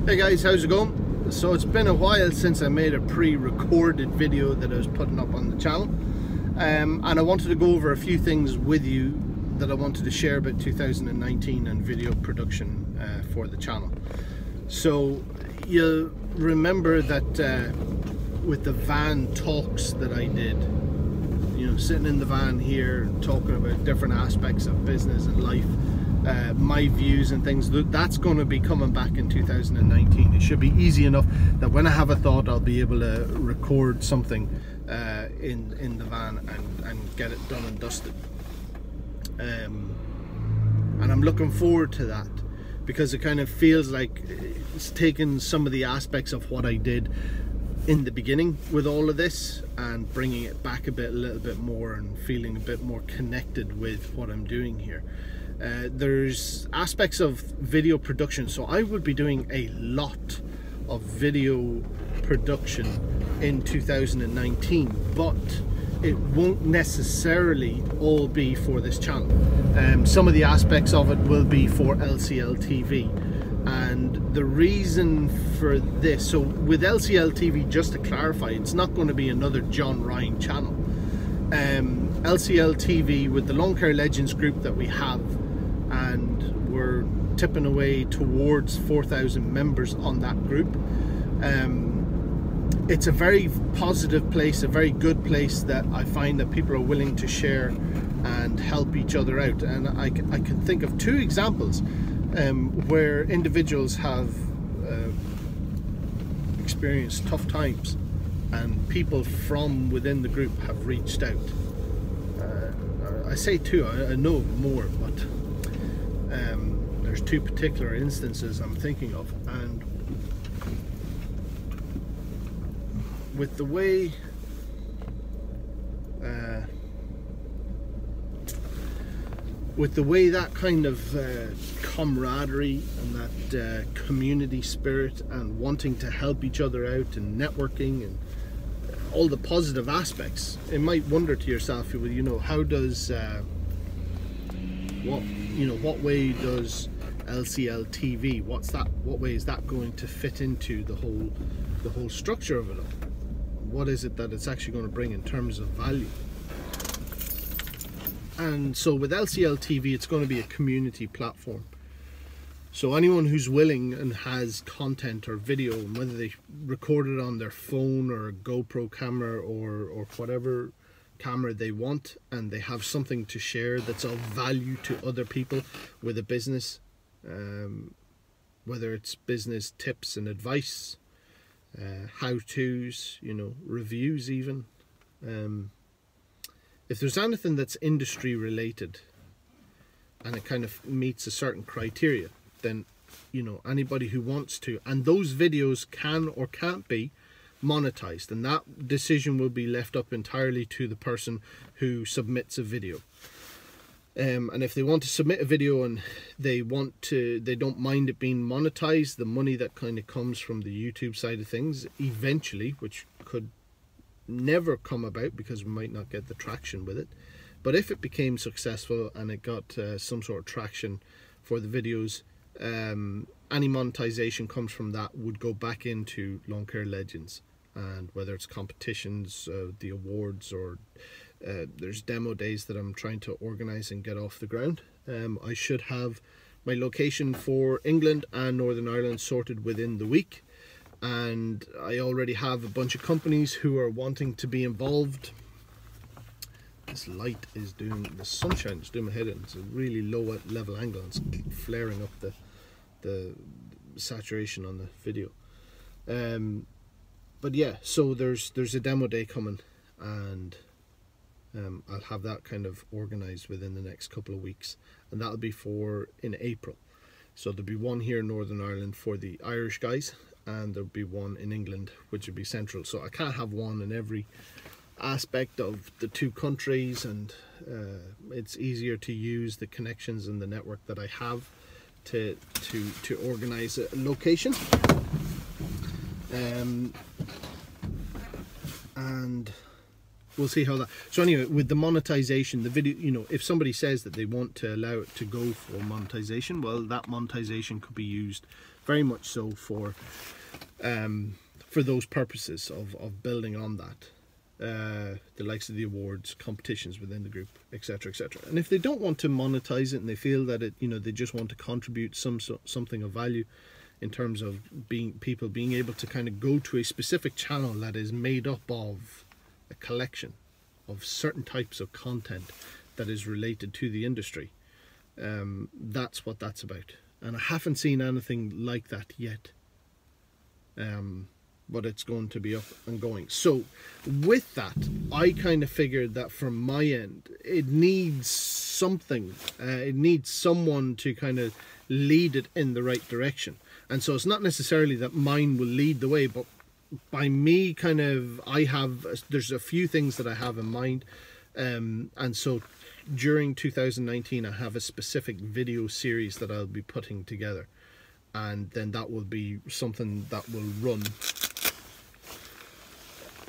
Hey guys, how's it going? So it's been a while since I made a pre-recorded video that I was putting up on the channel, and I wanted to go over a few things with you that I wanted to share about 2019 and video production for the channel. So you'll remember that with the van talks that I did, you know, sitting in the van here talking about different aspects of business and life, my views and things, that's going to be coming back in 2019. It should be easy enough that when I have a thought, I'll be able to record something in the van and get it done and dusted. And I'm looking forward to that, because it kind of feels like it's taken some of the aspects of what I did in the beginning with all of this and bringing it back a little bit more, and feeling a bit more connected with what I'm doing here. There's aspects of video production, so I will be doing a lot of video production in 2019, but it won't necessarily all be for this channel. Some of the aspects of it will be for LCL TV, and the reason for this, so with LCL TV, just to clarify, it's not going to be another John Ryan channel. LCL TV, with the Lawn Care Legends group that we have, and we're tipping away towards 4,000 members on that group. It's a very positive place, a very good place that I find that people are willing to share and help each other out. And I can think of two examples where individuals have experienced tough times, and people from within the group have reached out. I say two, I know more, but there's two particular instances I'm thinking of. And with the way that kind of camaraderie and that community spirit and wanting to help each other out and networking and all the positive aspects, it might wonder to yourself, you know, how does what way does LCL TV, what way is that going to fit into the whole structure of it all? What is it that it's actually going to bring in terms of value? And so with LCL TV, it's going to be a community platform. So anyone who's willing and has content or video, whether they record it on their phone or a GoPro camera or whatever camera they want, and they have something to share that's of value to other people with a business, whether it's business tips and advice, how-tos, you know, reviews even. If there's anything that's industry related and it kind of meets a certain criteria, then, you know, anybody who wants to, and those videos can or can't be monetized, and that decision will be left up entirely to the person who submits a video. And if they want to submit a video and they don't mind it being monetized, the money that kind of comes from the YouTube side of things eventually, which could never come about because we might not get the traction with it, but if it became successful and it got some sort of traction for the videos, any monetization comes from that would go back into Lawn Care Legends. And whether it's competitions, the awards, or there's demo days that I'm trying to organize and get off the ground. I should have my location for England and Northern Ireland sorted within the week, and I already have a bunch of companies who are wanting to be involved. This light is doing, the sunshine is doing my head in. It's a really low level angle, and it's flaring up the saturation on the video. But yeah, so there's a demo day coming, and I'll have that kind of organized within the next couple of weeks, and that'll be in April. So there'll be one here in Northern Ireland for the Irish guys, and there'll be one in England, which would be central. So I can't have one in every aspect of the two countries, and it's easier to use the connections and the network that I have to organize a location. And we'll see how that. So anyway, with the monetization, the video, you know, if somebody says that they want to allow it to go for monetization, well, that monetization could be used very much so for those purposes of building on that. The likes of the awards, competitions within the group, etc., etc. And if they don't want to monetize it and they feel that it, they just want to contribute something of value in terms of people being able to kind of go to a specific channel that is made up of a collection of certain types of content that is related to the industry, that's what that's about. And I haven't seen anything like that yet. But it's going to be up and going. So with that, I kind of figured that from my end, it needs something. It needs someone to kind of lead it in the right direction. And so it's not necessarily that mine will lead the way, but by me kind of, there's a few things that I have in mind. And so during 2019, I have a specific video series that I'll be putting together. And then that will be something that will run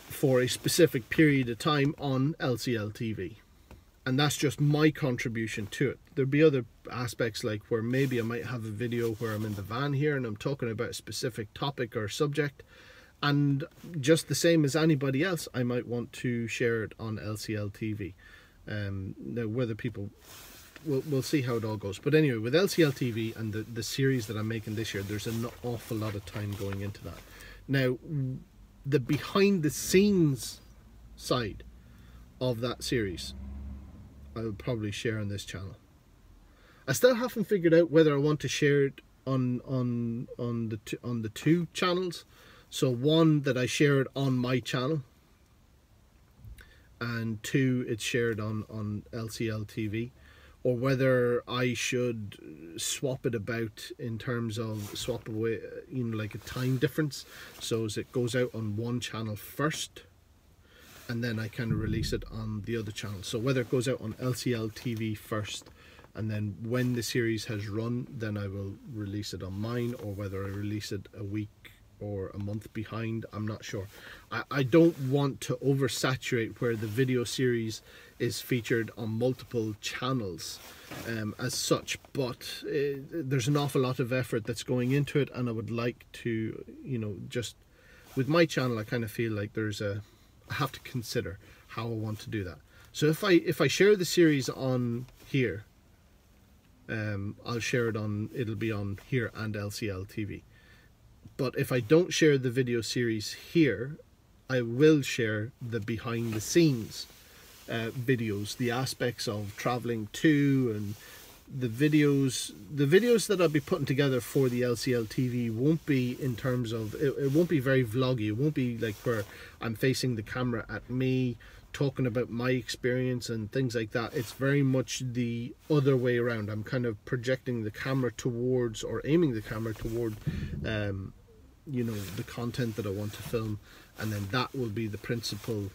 for a specific period of time on LCL TV. And that's just my contribution to it. There'll be other aspects, like where maybe I might have a video where I'm in the van here and I'm talking about a specific topic or subject, and just the same as anybody else, I might want to share it on LCL TV. Now whether people, we'll see how it all goes. But anyway, with LCL TV and the series that I'm making this year, there's an awful lot of time going into that. Now, the behind the scenes side of that series, I'll probably share on this channel. I still haven't figured out whether I want to share it on the two channels. So one, that I share it on my channel, and two, it's shared on LCL TV, or whether I should swap it about in terms of swap away, like a time difference. So as it goes out on one channel first, and then I kind of release it on the other channel. So whether it goes out on LCL TV first, and then when the series has run, then I will release it on mine, or whether I release it a week or a month behind, I'm not sure. I don't want to oversaturate where the video series is featured on multiple channels as such, but there's an awful lot of effort that's going into it, and I would like to, just with my channel, I kind of feel like I have to consider how I want to do that. So if I share the series on here, I'll share it on, it'll be on here and LCL TV. But if I don't share the video series here, I will share the behind the scenes videos, the aspects of traveling to, and the videos that I'll be putting together for the LCL TV won't be in terms of, it won't be very vloggy. It won't be like where I'm facing the camera at me, talking about my experience and things like that. It's very much the other way around. I'm kind of projecting the camera towards, or aiming the camera toward, the content that I want to film, and then that will be the principal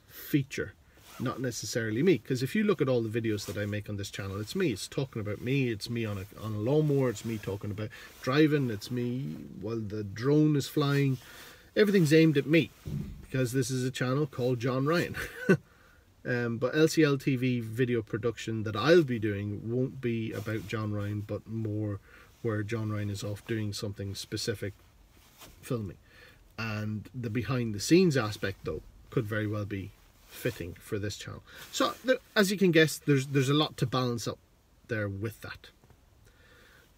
feature, not necessarily me. Because if you look at all the videos that I make on this channel, it's me. It's talking about me. It's me on a lawnmower. It's me talking about driving. It's me while the drone is flying. Everything's aimed at me, because this is a channel called John Ryan. But LCL TV video production that I'll be doing won't be about John Ryan, but more where John Ryan is off doing something specific, filming. And the behind the scenes aspect, though, could very well be fitting for this channel. So as you can guess, there's a lot to balance up there with that.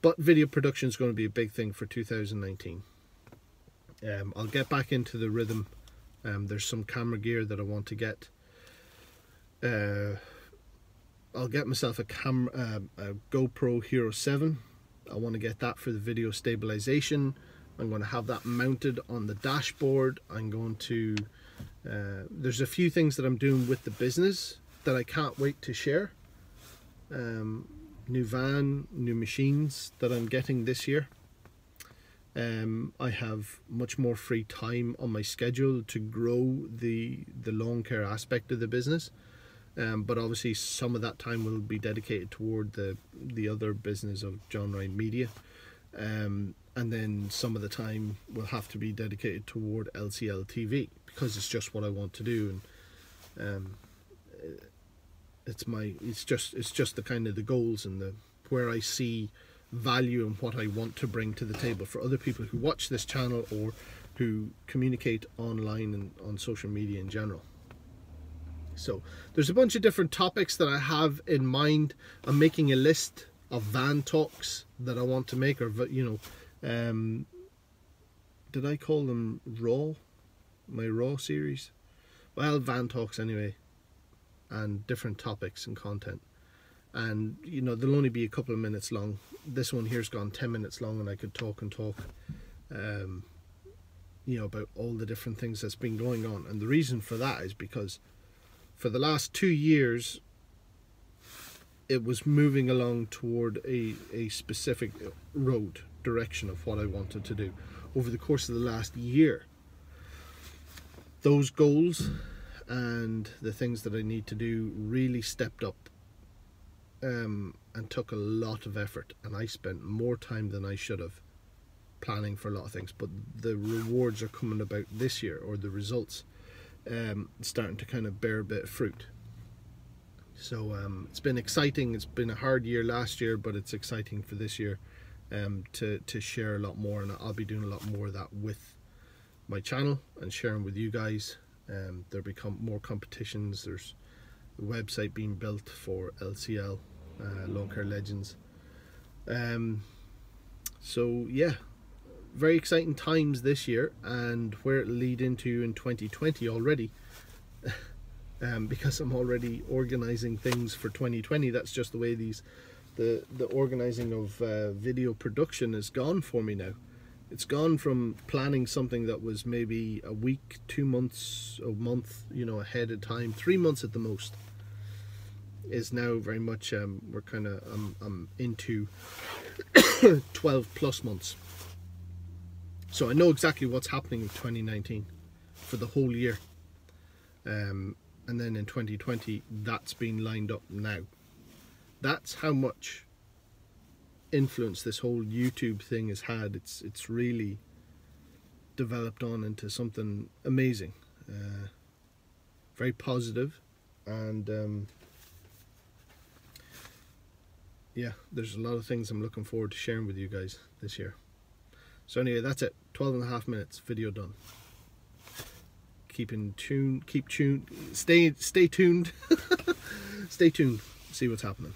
But video production is going to be a big thing for 2019. I'll get back into the rhythm. There's some camera gear that I want to get. I'll get myself a GoPro Hero 7. I want to get that for the video stabilization. I'm going to have that mounted on the dashboard. I'm going to, there's a few things that I'm doing with the business that I can't wait to share. New van, new machines that I'm getting this year. I have much more free time on my schedule to grow the lawn care aspect of the business. But obviously some of that time will be dedicated toward the other business of John Ryan Media. And then some of the time will have to be dedicated toward LCL TV, because it's just what I want to do, and it's just the kind of the goals and where I see value in what I want to bring to the table for other people who watch this channel or who communicate online and on social media in general. So there's a bunch of different topics that I have in mind. I'm making a list of van talks that I want to make, or did I call them raw? My raw series? Well, van talks anyway, and different topics and content. And they'll only be a couple of minutes long. This one here's gone 10 minutes long, and I could talk and talk about all the different things that's been going on. And the reason for that is because for the last 2 years it was moving along toward a specific road direction of what I wanted to do. Over the course of the last year, those goals and the things that I need to do really stepped up and took a lot of effort, and I spent more time than I should have planning for a lot of things, but the rewards are coming about this year, or the results starting to kind of bear a bit of fruit. So it's been exciting. It's been a hard year last year, but it's exciting for this year to share a lot more, and I'll be doing a lot more of that with my channel and sharing with you guys. There'll become more competitions. There's a website being built for LCL, Lawn Care Legends. So yeah, very exciting times this year, and where it'll lead into in 2020 already. Because I'm already organizing things for 2020. That's just the way the organizing of video production has gone for me now. It's gone from planning something that was maybe a week, 2 months, a month, ahead of time, 3 months at the most, is now very much I'm into 12 plus months. So I know exactly what's happening in 2019 for the whole year. And then in 2020, that's been lined up now. That's how much influence this whole YouTube thing has had. It's really developed on into something amazing, very positive, and yeah, there's a lot of things I'm looking forward to sharing with you guys this year. So anyway, that's it. 12.5 minutes, video done. Keep tuned, stay tuned. Stay tuned, see what's happening.